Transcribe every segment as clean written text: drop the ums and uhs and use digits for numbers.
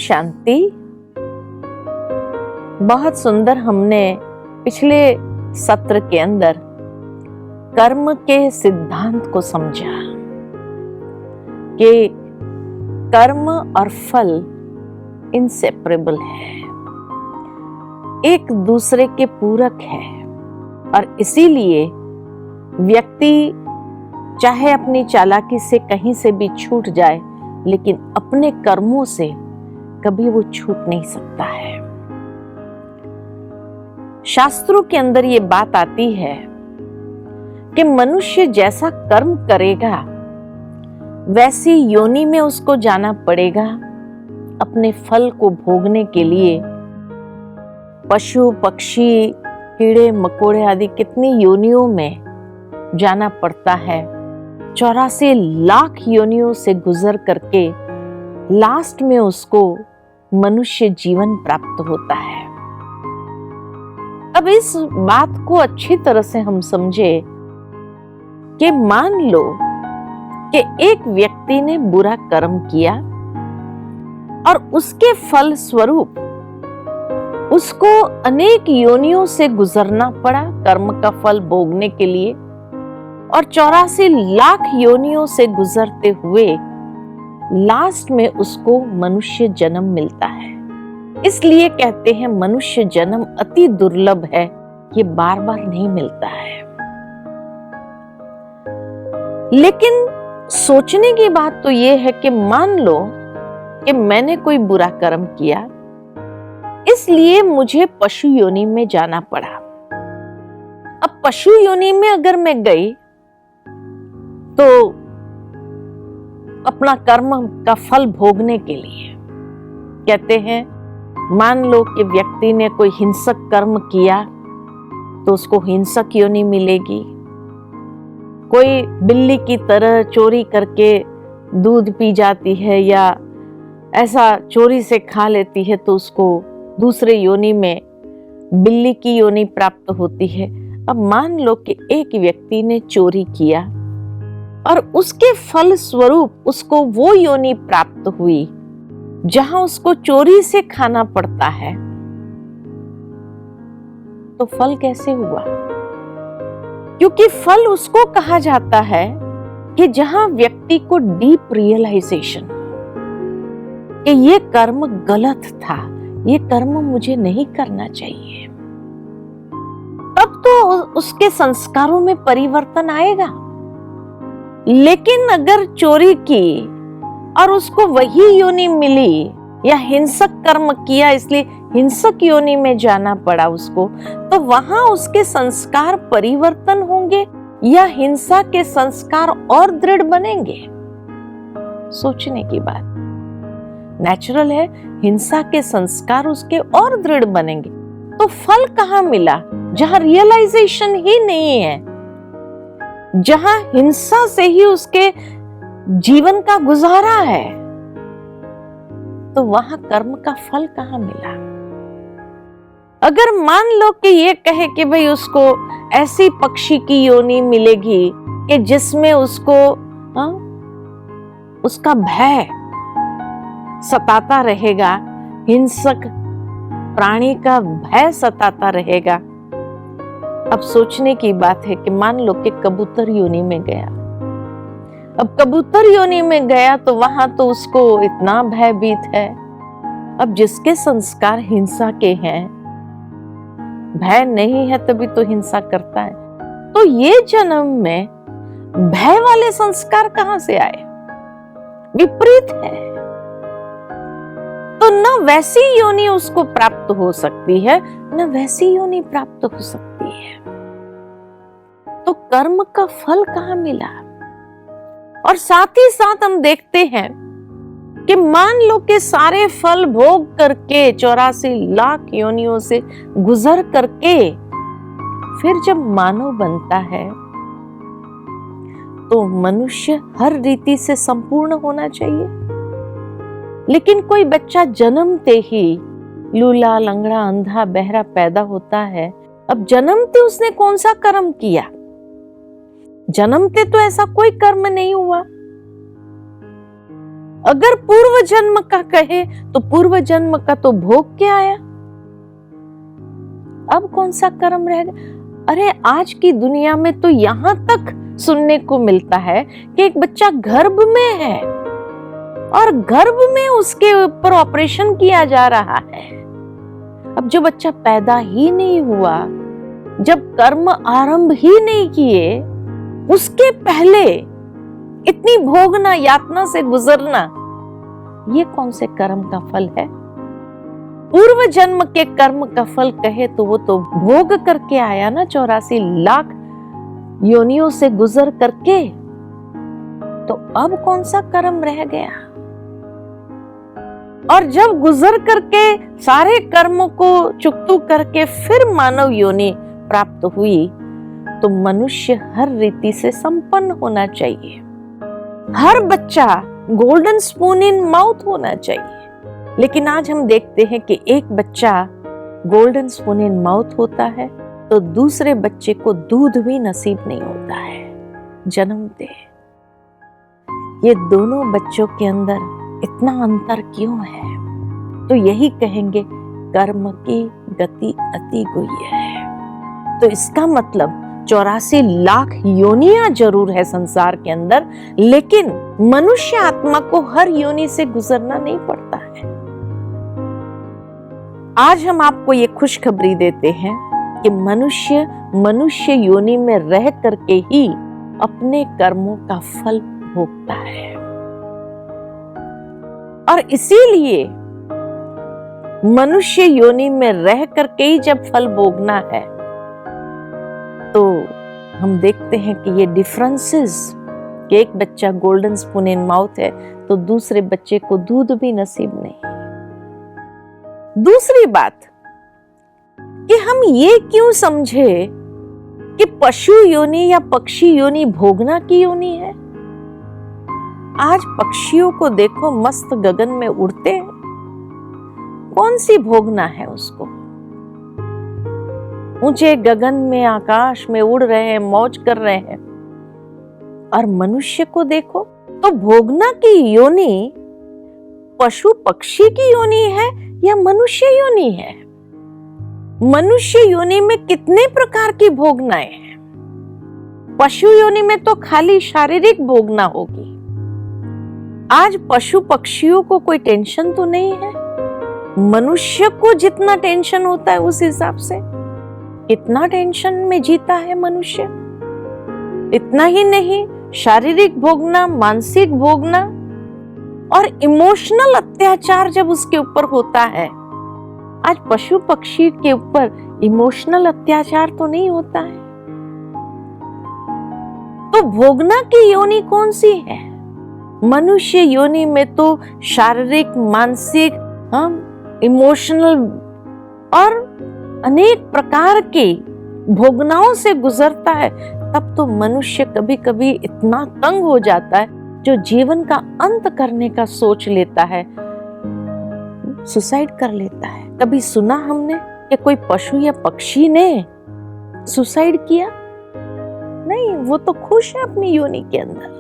शांति। बहुत सुंदर हमने पिछले सत्र के अंदर कर्म के सिद्धांत को समझा कि कर्म और फल इनसेपरेबल है, एक दूसरे के पूरक है और इसीलिए व्यक्ति चाहे अपनी चालाकी से कहीं से भी छूट जाए, लेकिन अपने कर्मों से कभी वो छूट नहीं सकता है। शास्त्रों के अंदर ये बात आती है कि मनुष्य जैसा कर्म करेगा वैसी योनि में उसको जाना पड़ेगा अपने फल को भोगने के लिए। पशु पक्षी कीड़े मकोड़े आदि कितनी योनियों में जाना पड़ता है। 84 लाख योनियों से गुजर करके लास्ट में उसको मनुष्य जीवन प्राप्त होता है। अब इस बात को अच्छी तरह से हम समझे कि मान लो कि एक व्यक्ति ने बुरा कर्म किया और उसके फल स्वरूप उसको अनेक योनियों से गुजरना पड़ा कर्म का फल भोगने के लिए, और 84 लाख योनियों से गुजरते हुए लास्ट में उसको मनुष्य जन्म मिलता है। इसलिए कहते हैं मनुष्य जन्म अति दुर्लभ है, ये बार बार नहीं मिलता है। लेकिन सोचने की बात तो ये है कि मान लो कि मैंने कोई बुरा कर्म किया, इसलिए मुझे पशु योनि में जाना पड़ा। अब पशु योनि में अगर मैं गई तो अपना कर्म का फल भोगने के लिए, कहते हैं मान लो कि व्यक्ति ने कोई हिंसक कर्म किया तो उसको हिंसक योनि मिलेगी। कोई बिल्ली की तरह चोरी करके दूध पी जाती है या ऐसा चोरी से खा लेती है तो उसको दूसरे योनि में बिल्ली की योनि प्राप्त होती है। अब मान लो कि एक व्यक्ति ने चोरी किया और उसके फल स्वरूप उसको वो योनि प्राप्त हुई जहां उसको चोरी से खाना पड़ता है, तो फल कैसे हुआ? क्योंकि फल उसको कहा जाता है कि जहां व्यक्ति को डीप रियलाइजेशन कि ये कर्म गलत था, ये कर्म मुझे नहीं करना चाहिए, तब तो उसके संस्कारों में परिवर्तन आएगा। लेकिन अगर चोरी की और उसको वही योनि मिली या हिंसक कर्म किया इसलिए हिंसक योनि में जाना पड़ा उसको, तो वहां उसके संस्कार परिवर्तन होंगे या हिंसा के संस्कार और दृढ़ बनेंगे? सोचने की बात। नेचुरल है, हिंसा के संस्कार उसके और दृढ़ बनेंगे। तो फल कहां मिला? जहां रियलाइजेशन ही नहीं है, जहां हिंसा से ही उसके जीवन का गुजारा है, तो वहां कर्म का फल कहां मिला? अगर मान लो कि ये कहे कि भाई उसको ऐसी पक्षी की योनि मिलेगी कि जिसमें उसको उसका भय सताता रहेगा, हिंसक प्राणी का भय सताता रहेगा। अब सोचने की बात है कि मान लो कि कबूतर योनि में गया। अब कबूतर योनि में गया तो वहां तो उसको इतना भयभीत है। अब जिसके संस्कार हिंसा के हैं, भय नहीं है तभी तो हिंसा करता है, तो ये जन्म में भय वाले संस्कार कहां से आए? विपरीत है। तो न वैसी योनि उसको प्राप्त हो सकती है, न वैसी योनि प्राप्त हो सकती है। तो कर्म का फल कहां मिला? और साथ ही साथ हम देखते हैं कि मान लो कि सारे फल भोग करके 84 लाख योनियों से गुजर करके फिर जब मानव बनता है तो मनुष्य हर रीति से संपूर्ण होना चाहिए। लेकिन कोई बच्चा जन्मते ही लूला लंगड़ा अंधा बहरा पैदा होता है। अब जन्मते उसने कौन सा कर्म किया? जन्मते तो ऐसा कोई कर्म नहीं हुआ। अगर पूर्व जन्म का कहे तो पूर्व जन्म का तो भोग के आया, अब कौन सा कर्म रह गया? अरे आज की दुनिया में तो यहां तक सुनने को मिलता है कि एक बच्चा गर्भ में है और गर्भ में उसके ऊपर ऑपरेशन किया जा रहा है। अब जो बच्चा पैदा ही नहीं हुआ, जब कर्म आरंभ ही नहीं किए, उसके पहले इतनी भोगना, यातना से गुजरना, ये कौन से कर्म का फल है? पूर्व जन्म के कर्म का फल कहे तो वो तो भोग करके आया ना, 84 लाख योनियों से गुजर करके। तो अब कौन सा कर्म रह गया? और जब गुजर करके सारे कर्मों को चुकतू करके फिर मानव योनि प्राप्त हुई, तो मनुष्य हर रीति से संपन्न होना चाहिए। हर बच्चा गोल्डन स्पून इन माउथ होना चाहिए। लेकिन आज हम देखते हैं कि एक बच्चा गोल्डन स्पून इन माउथ होता है तो दूसरे बच्चे को दूध भी नसीब नहीं होता है जन्म दे। ये दोनों बच्चों के अंदर इतना अंतर क्यों है? तो यही कहेंगे कर्म की गति अति गुह्य है। तो इसका मतलब 84 लाख योनियां जरूर है संसार के अंदर, लेकिन मनुष्य आत्मा को हर योनि से गुजरना नहीं पड़ता है। आज हम आपको ये खुशखबरी देते हैं कि मनुष्य योनि में रह करके ही अपने कर्मों का फल भोगता है। और इसीलिए मनुष्य योनि में रह करके ही जब फल भोगना है, तो हम देखते हैं कि ये डिफरेंसेस, कि एक बच्चा गोल्डन स्पून इन माउथ है तो दूसरे बच्चे को दूध भी नसीब नहीं। दूसरी बात कि हम ये क्यों समझे कि पशु योनि या पक्षी योनि भोगना की योनि है? आज पक्षियों को देखो, मस्त गगन में उड़ते हैं, कौन सी भोगना है उसको? ऊंचे गगन में, आकाश में उड़ रहे हैं, मौज कर रहे हैं। और मनुष्य को देखो तो भोगना की योनि पशु पक्षी की योनि है या मनुष्य योनि है? मनुष्य योनि में कितने प्रकार की भोगनाएं हैं? पशु योनि में तो खाली शारीरिक भोगना होगी। आज पशु पक्षियों को कोई टेंशन तो नहीं है। मनुष्य को जितना टेंशन होता है उस हिसाब से इतना टेंशन में जीता है मनुष्य। इतना ही नहीं, शारीरिक भोगना, मानसिक भोगना और इमोशनल अत्याचार जब उसके ऊपर होता है। आज पशु पक्षी के ऊपर इमोशनल अत्याचार तो नहीं होता है। तो भोगना की योनि कौन सी है? मनुष्य योनि में तो शारीरिक, मानसिक, इमोशनल और अनेक प्रकार के भोगनाओं से गुजरता है। तब तो मनुष्य कभी कभी इतना तंग हो जाता है जो जीवन का अंत करने का सोच लेता है, सुसाइड कर लेता है। कभी सुना हमने कि कोई पशु या पक्षी ने सुसाइड किया? नहीं, वो तो खुश है अपनी योनि के अंदर।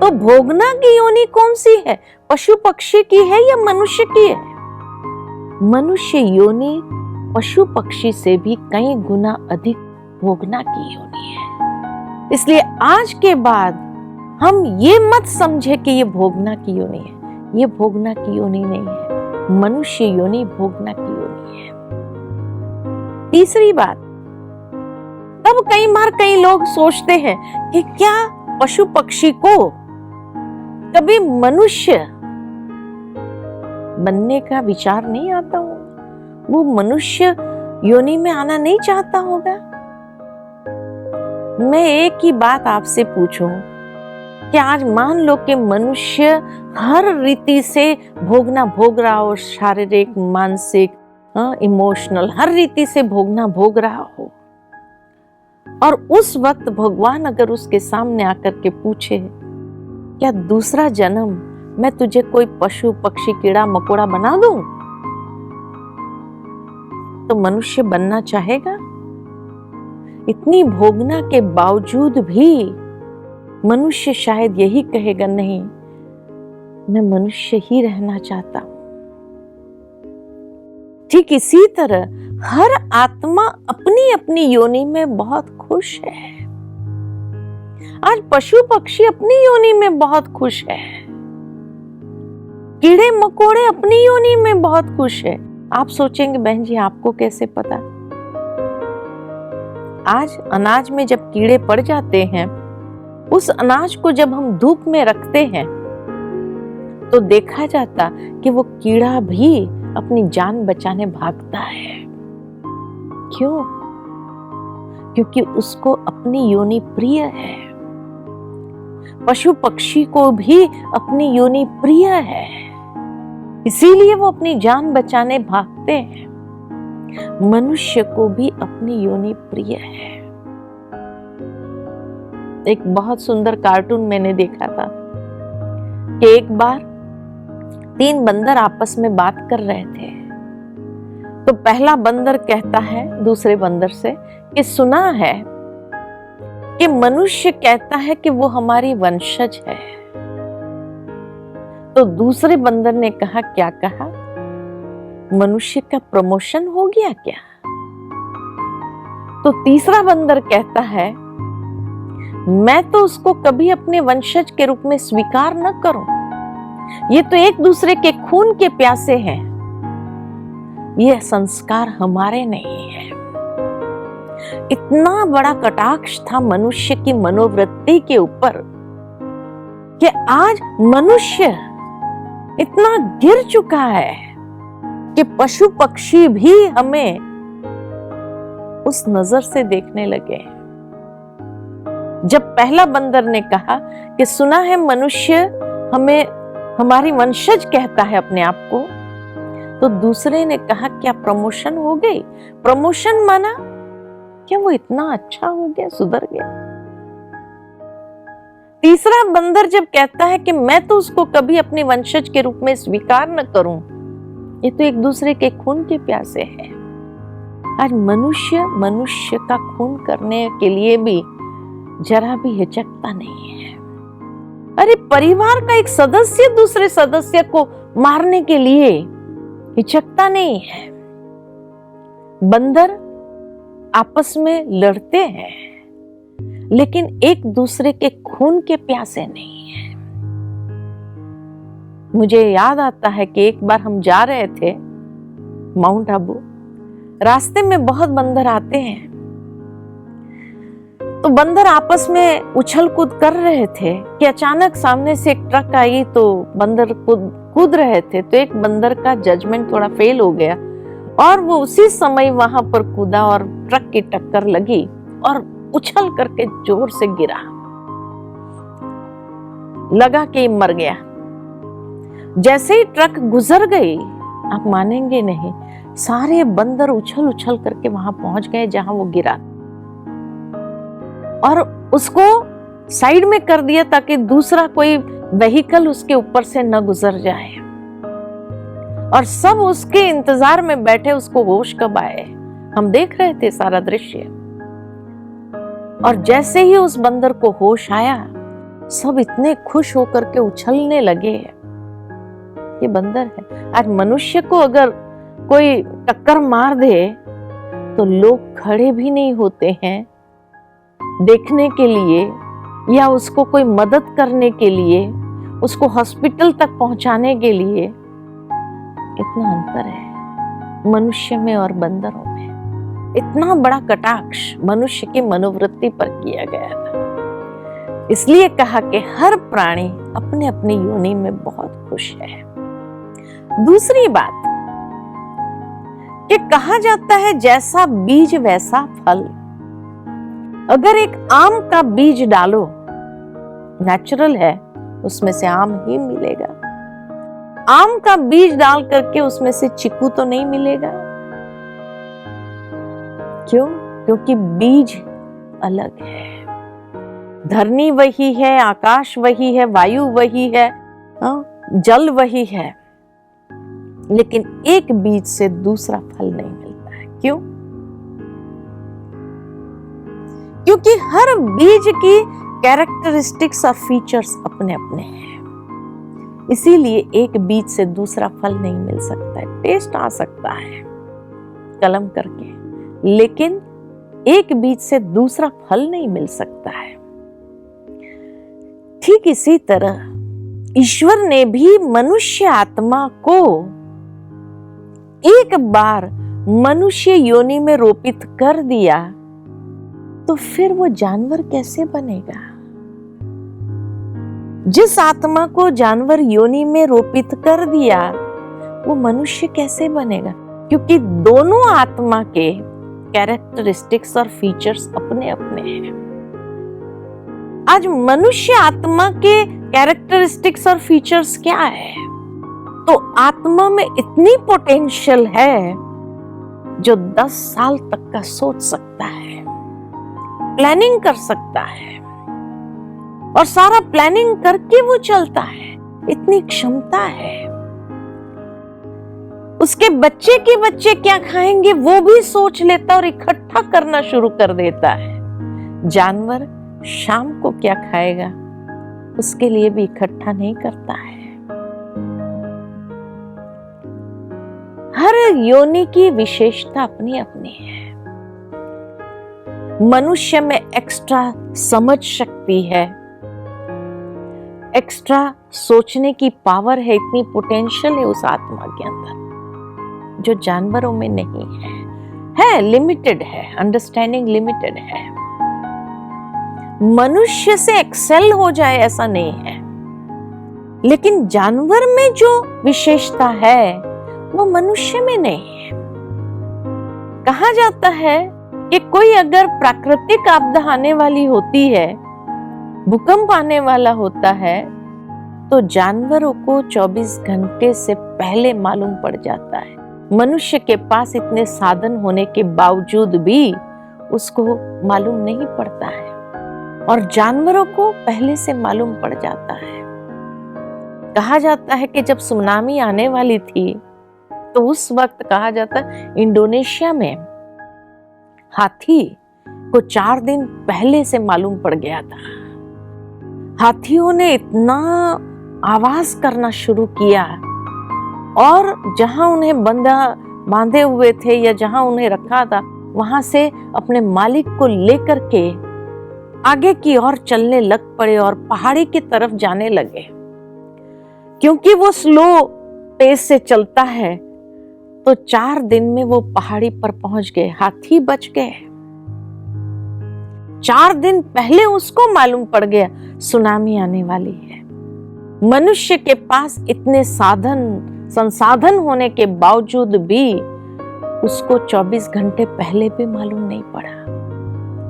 तो भोगना की योनि कौन सी है? पशु पक्षी की है या मनुष्य की है? मनुष्य योनि पशु पक्षी से भी कई गुना अधिक भोगना की योनि है। इसलिए आज के बाद हम ये मत समझे कि ये भोगना की योनि है। ये भोगना की योनि नहीं है, मनुष्य योनि भोगना की योनि है। तीसरी बात, तब कई बार कई लोग सोचते हैं कि क्या पशु पक्षी को कभी मनुष्य बनने का विचार नहीं आता हो? वो मनुष्य योनि में आना नहीं चाहता होगा? मैं एक ही बात आपसे पूछूं कि आज मान लो कि मनुष्य हर रीति से भोगना भोग रहा हो, शारीरिक, मानसिक, इमोशनल, हर रीति से भोगना भोग रहा हो, और उस वक्त भगवान अगर उसके सामने आकर के पूछे, क्या दूसरा जन्म मैं तुझे कोई पशु पक्षी कीड़ा मकोड़ा बना दूं? तो मनुष्य बनना चाहेगा? इतनी भोगना के बावजूद भी मनुष्य शायद यही कहेगा, नहीं, मैं मनुष्य ही रहना चाहता हूं। ठीक इसी तरह हर आत्मा अपनी अपनी योनि में बहुत खुश है। आज पशु पक्षी अपनी योनि में बहुत खुश है, कीड़े मकोड़े अपनी योनि में बहुत खुश है। आप सोचेंगे बहन जी आपको कैसे पता? आज अनाज में जब कीड़े पड़ जाते हैं, उस अनाज को जब हम धूप में रखते हैं तो देखा जाता कि वो कीड़ा भी अपनी जान बचाने भागता है। क्यों? क्योंकि उसको अपनी योनि प्रिय है। पशु पक्षी को भी अपनी योनि प्रिय है, इसीलिए वो अपनी जान बचाने भागते हैं। मनुष्य को भी अपनी योनि प्रिय है। एक बहुत सुंदर कार्टून मैंने देखा था कि एक बार 3 बंदर आपस में बात कर रहे थे। तो पहला बंदर कहता है दूसरे बंदर से कि सुना है कि मनुष्य कहता है कि वो हमारी वंशज है। तो दूसरे बंदर ने कहा, क्या कहा? मनुष्य का प्रमोशन हो गया क्या? तो तीसरा बंदर कहता है, मैं तो उसको कभी अपने वंशज के रूप में स्वीकार न करूं। ये तो एक दूसरे के खून के प्यासे हैं। ये संस्कार हमारे नहीं है। इतना बड़ा कटाक्ष था मनुष्य की मनोवृत्ति के ऊपर कि आज मनुष्य इतना गिर चुका है कि पशु पक्षी भी हमें उस नजर से देखने लगे। जब पहला बंदर ने कहा कि सुना है मनुष्य हमें हमारी वंशज कहता है अपने आप को, तो दूसरे ने कहा, क्या प्रमोशन हो गई? प्रमोशन माना क्या वो इतना अच्छा हो गया, सुधर गया? तीसरा बंदर जब कहता है कि मैं तो उसको कभी अपने वंशज के रूप में स्वीकार न करूं, ये तो एक दूसरे के खून के प्यासे हैं। आज मनुष्य मनुष्य का खून करने के लिए भी जरा भी हिचकता नहीं है। अरे परिवार का एक सदस्य दूसरे सदस्य को मारने के लिए हिचकता नहीं है। बंदर आपस में लड़ते हैं लेकिन एक दूसरे के खून के प्यासे नहीं है। मुझे याद आता है कि एक बार हम जा रहे थे माउंट आबू, रास्ते में बहुत बंदर आते हैं। तो बंदर आपस में उछल कूद कर रहे थे कि अचानक सामने से एक ट्रक आई, तो बंदर कूद रहे थे। तो एक बंदर का जजमेंट थोड़ा फेल हो गया और वो उसी समय वहां पर कूदा और ट्रक की टक्कर लगी और उछल करके जोर से गिरा। लगा कि मर गया। जैसे ही ट्रक गुजर गई, आप मानेंगे नहीं, सारे बंदर उछल उछल करके वहां पहुंच गए जहां वो गिरा और उसको साइड में कर दिया ताकि दूसरा कोई व्हीकल उसके ऊपर से न गुजर जाए। और सब उसके इंतजार में बैठे, उसको होश कब आए। हम देख रहे थे सारा दृश्य। और जैसे ही उस बंदर को होश आया, सब इतने खुश होकर के उछलने लगे। ये बंदर है। आज मनुष्य को अगर कोई टक्कर मार दे तो लोग खड़े भी नहीं होते हैं देखने के लिए या उसको कोई मदद करने के लिए, उसको हॉस्पिटल तक पहुंचाने के लिए। इतना अंतर है मनुष्य में और बंदरों में। इतना बड़ा कटाक्ष मनुष्य की मनोवृत्ति पर किया गया था। इसलिए कहा कि हर प्राणी अपने अपनी योनि में बहुत खुश है। दूसरी बात कि कहा जाता है जैसा बीज वैसा फल। अगर एक आम का बीज डालो, नेचुरल है, उसमें से आम ही मिलेगा। आम का बीज डाल करके उसमें से चीकू तो नहीं मिलेगा। क्यों? क्योंकि बीज अलग है। धरनी वही है, आकाश वही है, वायु वही है, जल वही है, लेकिन एक बीज से दूसरा फल नहीं मिलता है। क्यों? क्योंकि हर बीज की कैरेक्टरिस्टिक्स और फीचर्स अपने अपने हैं। इसीलिए एक बीज से दूसरा फल नहीं मिल सकता है। टेस्ट आ सकता है कलम करके, लेकिन एक बीज से दूसरा फल नहीं मिल सकता है। ठीक इसी तरह ईश्वर ने भी मनुष्य आत्मा को एक बार मनुष्य योनि में रोपित कर दिया, तो फिर वो जानवर कैसे बनेगा? जिस आत्मा को जानवर योनि में रोपित कर दिया, वो मनुष्य कैसे बनेगा? क्योंकि दोनों आत्मा के कैरेक्टरिस्टिक्स और फीचर्स अपने अपने हैं। आज मनुष्य आत्मा के कैरेक्टरिस्टिक्स और फीचर्स क्या है? तो आत्मा में इतनी पोटेंशियल है जो 10 साल तक का सोच सकता है, प्लानिंग कर सकता है और सारा प्लानिंग करके वो चलता है। इतनी क्षमता है। उसके बच्चे के बच्चे क्या खाएंगे वो भी सोच लेता और इकट्ठा करना शुरू कर देता है। जानवर शाम को क्या खाएगा उसके लिए भी इकट्ठा नहीं करता है। हर योनि की विशेषता अपनी अपनी है। मनुष्य में एक्स्ट्रा समझ शक्ति है, एक्स्ट्रा सोचने की पावर है, इतनी पोटेंशियल है उस आत्मा के अंदर जो जानवरों में नहीं है लिमिटेड है, अंडरस्टैंडिंग लिमिटेड है। मनुष्य से एक्सेल हो जाए ऐसा नहीं है, लेकिन जानवर में जो विशेषता है वो मनुष्य में नहीं है। कहा जाता है कि कोई अगर प्राकृतिक आपदा आने वाली होती है, भूकंप आने वाला होता है, तो जानवरों को 24 घंटे से पहले मालूम पड़ जाता है। मनुष्य के पास इतने साधन होने के बावजूद भी उसको मालूम नहीं पड़ता है, और जानवरों को पहले से मालूम पड़ जाता है। कहा जाता है कि जब सुनामी आने वाली थी तो उस वक्त कहा जाता है इंडोनेशिया में हाथी को 4 दिन पहले से मालूम पड़ गया था। हाथियों ने इतना आवाज करना शुरू किया और जहां उन्हें बांधे हुए थे या जहां उन्हें रखा था वहां से अपने मालिक को लेकर के आगे की ओर चलने लग पड़े और पहाड़ी की तरफ जाने लगे। क्योंकि वो स्लो पेस से चलता है तो 4 दिन में वो पहाड़ी पर पहुंच गए। हाथी बच गए। 4 दिन पहले उसको मालूम पड़ गया सुनामी आने वाली है। मनुष्य के पास इतने संसाधन होने के बावजूद भी उसको 24 घंटे पहले भी मालूम नहीं पड़ा।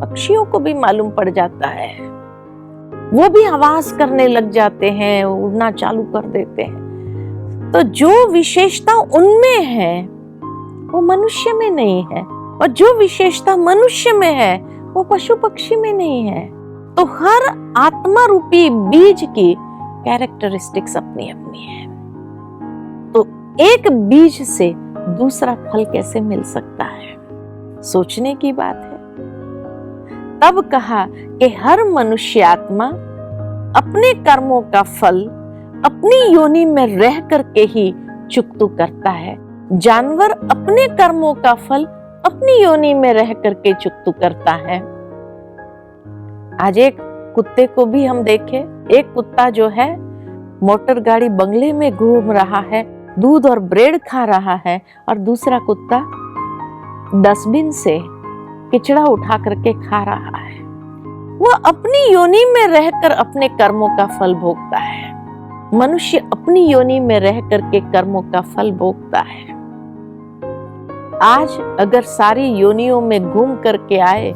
पक्षियों को भी मालूम पड़ जाता है, वो भी आवाज करने लग जाते हैं, उड़ना चालू कर देते हैं। तो जो विशेषता उनमें है वो मनुष्य में नहीं है, और जो विशेषता मनुष्य में है वो पशु पक्षी में नहीं है। तो हर आत्मा रूपी बीज की कैरेक्टरिस्टिक्स अपनी अपनी है। तो एक बीज से दूसरा फल कैसे मिल सकता है? सोचने की बात है। तब कहा कि हर मनुष्य आत्मा अपने कर्मों का फल अपनी योनि में रह करके ही चुकता करता है। जानवर अपने कर्मों का फल अपनी योनि में रह करके चुकता करता है। आज एक कुत्ते को भी हम देखें, एक कुत्ता जो है मोटर गाड़ी बंगले में घूम रहा है, दूध और ब्रेड खा रहा है, और दूसरा कुत्ता डस्टबिन से कचरा उठा करके खा रहा है। वो अपनी योनि में रहकर अपने कर्मों का फल भोगता है। मनुष्य अपनी योनि में रह करके कर्मों का फल भोगता है। आज अगर सारी योनियों में घूम करके आए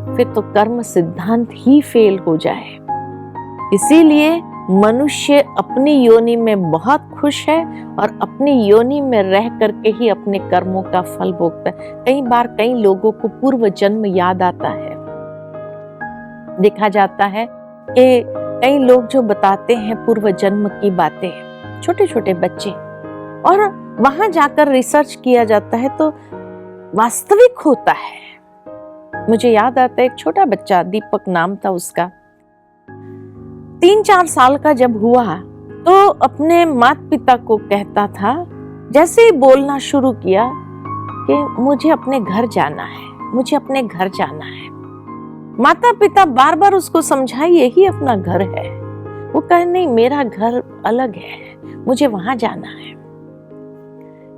फिर तो कर्म सिद्धांत ही फेल हो जाए। इसीलिए मनुष्य अपनी योनि में बहुत खुश है और अपनी योनि में रह करके ही अपने कर्मों का फल भोगता है। कई बार कई लोगों को पूर्व जन्म याद आता है। देखा जाता है कि कई लोग जो बताते हैं पूर्व जन्म की बातें, छोटे छोटे बच्चे, और वहां जाकर रिसर्च किया जाता है तो वास्तविक होता है। मुझे याद आता है एक छोटा बच्चा, दीपक नाम था उसका, 3-4 साल का जब हुआ तो अपने माता पिता को कहता था, जैसे ही बोलना शुरू किया कि मुझे अपने घर जाना है, मुझे अपने घर जाना है। माता पिता बार बार उसको समझाए यही अपना घर है। वो कहे नहीं, मेरा घर अलग है, मुझे वहां जाना है।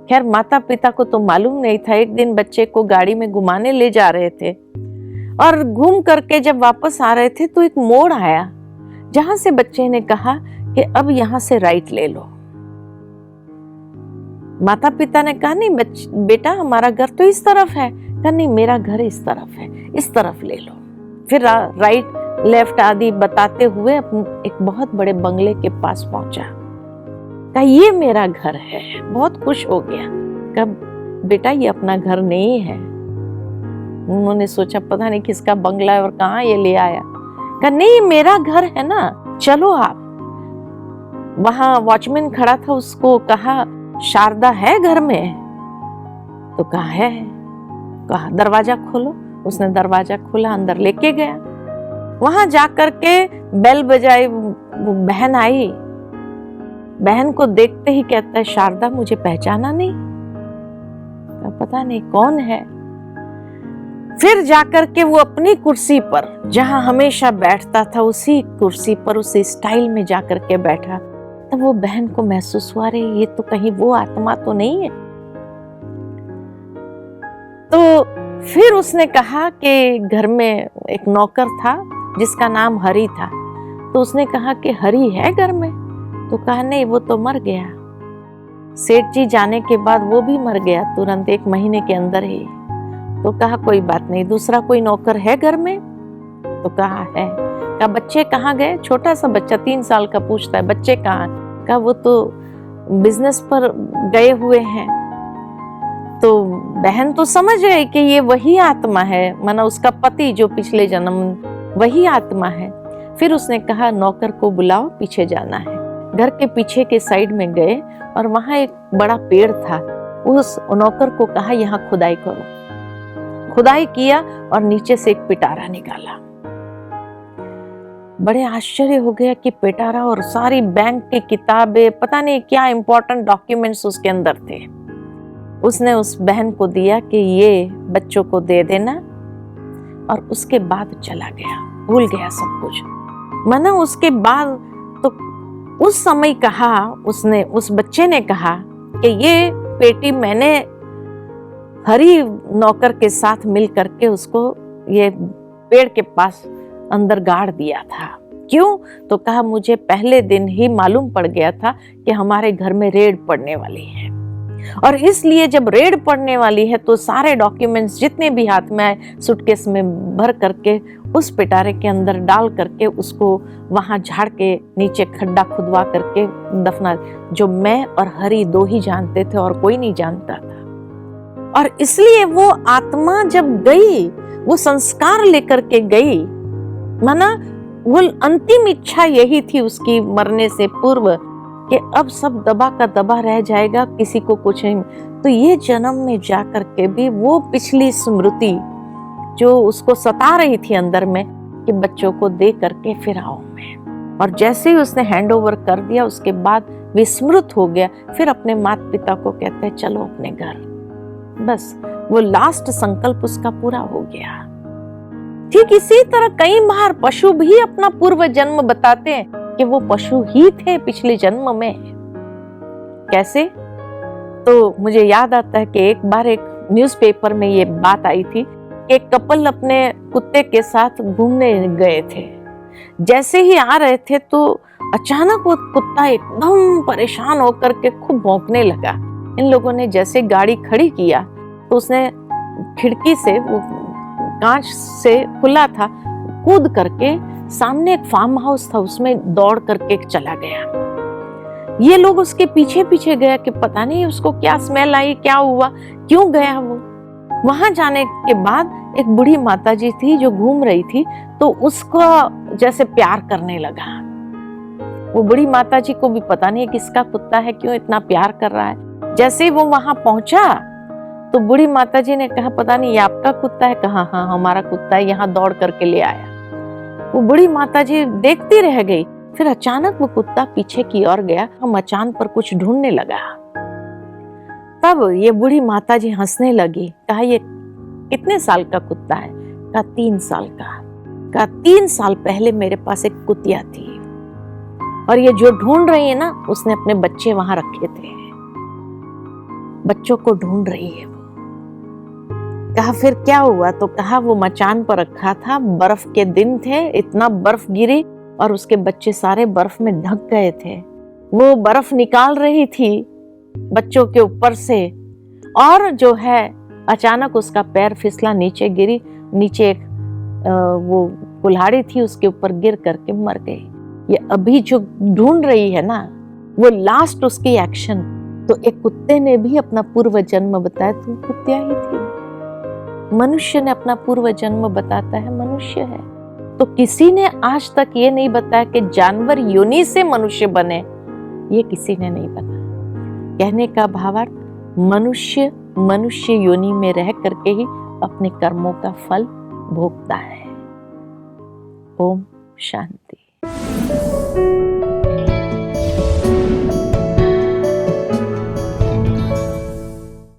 खैर माता पिता को तो मालूम नहीं था। एक दिन बच्चे को गाड़ी में घुमाने ले जा रहे थे और घूम करके जब वापस आ रहे थे तो एक मोड़ आया जहां से बच्चे ने कहा कि अब यहां से राइट ले लो। माता पिता ने कहा नहीं बेटा, हमारा घर तो इस तरफ है। कहा नहीं, मेरा घर इस तरफ है, इस तरफ ले लो। फिर राइट लेफ्ट आदि बताते हुए एक बहुत बड़े बंगले के पास पहुंचा। कहा ये मेरा घर है। बहुत खुश हो गया। कहा बेटा ये अपना घर नहीं है। उन्होंने सोचा पता नहीं किसका बंगला है और कहाँ ये ले आया। कहा नहीं, मेरा घर है ना, चलो आप। वहां वॉचमैन खड़ा था, उसको कहा शारदा है घर में? तो कहा है। कहा दरवाजा खोलो। उसने दरवाजा खोला, अंदर लेके गया। वहां जाकर के बेल बजाई, वो बहन आई। बहन को देखते ही कहता है शारदा मुझे पहचाना नहीं? पता नहीं कौन है। फिर जाकर के वो अपनी कुर्सी पर जहां हमेशा बैठता था उसी कुर्सी पर उसी स्टाइल में जाकर के बैठा। तब वो बहन को महसूस हुआ, रे ये तो कहीं वो आत्मा तो नहीं है। तो फिर उसने कहा कि घर में एक नौकर था जिसका नाम हरि था। तो उसने कहा कि हरि है घर में? तो कहा नहीं, वो तो मर गया। सेठ जी जाने के बाद वो भी मर गया तुरंत, 1 महीने के अंदर ही। तो कहा कोई बात नहीं, दूसरा कोई नौकर है घर में? तो कहा है। कहा बच्चे कहाँ गए? छोटा सा बच्चा 3 साल का पूछता है बच्चे कहाँ? कहा वो तो बिजनेस पर गए हुए हैं। तो बहन तो समझ गई कि ये वही आत्मा है, माना उसका पति जो पिछले जन्म, वही आत्मा है। फिर उसने कहा नौकर को बुलाओ, पीछे जाना है। घर के पीछे के साइड में गए और वहां एक बड़ा पेड़ था। उस नौकर को कहा यहाँ खुदाई करो। खुदाई किया और नीचे से एक पिटारा निकाला। बड़े आश्चर्य हो गया कि पिटारा और सारी बैंक की किताबें, पता नहीं क्या इंपॉर्टेंट डॉक्यूमेंट्स उसके अंदर थे। उसने उस बहन को दिया कि ये बच्चों को दे देना, और उसके बाद चला गया, भूल गया सब कुछ। माना उसके बाद तो उस समय कहा उसने, उस बच्चे ने कहा कि ये पेटी मैंने हरी नौकर के साथ मिल करके उसको ये पेड़ के पास अंदर गाड़ दिया था। क्यों? तो कहा मुझे पहले दिन ही मालूम पड़ गया था कि हमारे घर में रेड पड़ने वाली है, और इसलिए जब रेड पड़ने वाली है तो सारे डॉक्यूमेंट्स जितने भी हाथ में आए सूटकेस में भर करके उस पिटारे के अंदर डाल करके उसको वहां झाड़ के नीचे खड्डा खुदवा करके दफना, जो मैं और हरी 2 ही जानते थे और कोई नहीं जानता था। और इसलिए वो आत्मा जब गई, वो संस्कार लेकर के गई, माना वो अंतिम इच्छा यही थी उसकी मरने से पूर्व कि अब सब दबा का दबा रह जाएगा, किसी को कुछ नहीं। तो ये जन्म में जाकर के भी वो पिछली स्मृति जो उसको सता रही थी अंदर में कि बच्चों को दे करके फिर आऊं मैं, और जैसे ही उसने हैंड ओवर कर दिया उसके बाद विस्मृत हो गया। फिर अपने माता पिता को कहते हैं चलो अपने घर। बस वो लास्ट संकल्प उसका पूरा हो गया। ठीक इसी तरह कई बार पशु भी अपना पूर्व जन्म बताते हैं कि वो पशु ही थे पिछले जन्म में। कैसे? तो मुझे याद आता है कि एक बार एक न्यूज़पेपर में ये बात आई थी कि एक कपल अपने कुत्ते के साथ घूमने गए थे। जैसे ही आ रहे थे तो अचानक वो कुत्ता एकदम परेशान होकर के खूब भौंकने लगा। इन लोगों ने जैसे गाड़ी खड़ी किया तो उसने खिड़की से, वो कांच से खुला था, कूद करके सामने एक फार्म हाउस था उसमें दौड़ करके चला गया। ये लोग उसके पीछे पीछे गया कि पता नहीं उसको क्या स्मेल आई, क्या हुआ, क्यों गया वो। वहां जाने के बाद एक बूढ़ी माताजी थी जो घूम रही थी, तो उसको जैसे प्यार करने लगा। वो बूढ़ी माताजी को भी पता नहीं किसका कुत्ता है, क्यों इतना प्यार कर रहा है। जैसे ही वो वहां पहुंचा तो बूढ़ी माताजी ने कहा पता नहीं ये आपका कुत्ता है? कहा हाँ हमारा कुत्ता है, यहाँ दौड़ करके ले आया। वो बूढ़ी माताजी देखती रह गई। फिर अचानक वो कुत्ता पीछे की ओर गया, मचान पर कुछ ढूंढने लगा। तब ये बूढ़ी माताजी हंसने लगी। कहा, ये कितने साल का कुत्ता है? कहा, 3 साल का। कहा, 3 साल पहले मेरे पास एक कुतिया थी और ये जो ढूंढ रही है ना, उसने अपने बच्चे वहां रखे थे, बच्चों को ढूंढ रही है वो। कहा, फिर क्या हुआ? तो कहा, वो मचान पर रखा था, बर्फ के दिन थे, इतना बर्फ गिरी और उसके बच्चे सारे बर्फ में ढक गए थे। वो बर्फ निकाल रही थी बच्चों के ऊपर से, और जो है अचानक उसका पैर फिसला, नीचे गिरी। नीचे एक वो कुल्हाड़ी थी, उसके ऊपर गिर करके मर गई। ये अभी जो ढूंढ रही है ना, वो लास्ट उसकी एक्शन। तो एक कुत्ते ने भी अपना पूर्व जन्म बताया, तुम कुत्तिया ही थी। मनुष्य ने अपना पूर्व जन्म बताता है, मनुष्य है। तो किसी ने आज तक ये नहीं बताया कि जानवर योनि से मनुष्य बने, ये किसी ने नहीं बताया। कहने का भावार्थ, मनुष्य योनि में रह करके ही अपने कर्मों का फल भोगता है। ओम शांति।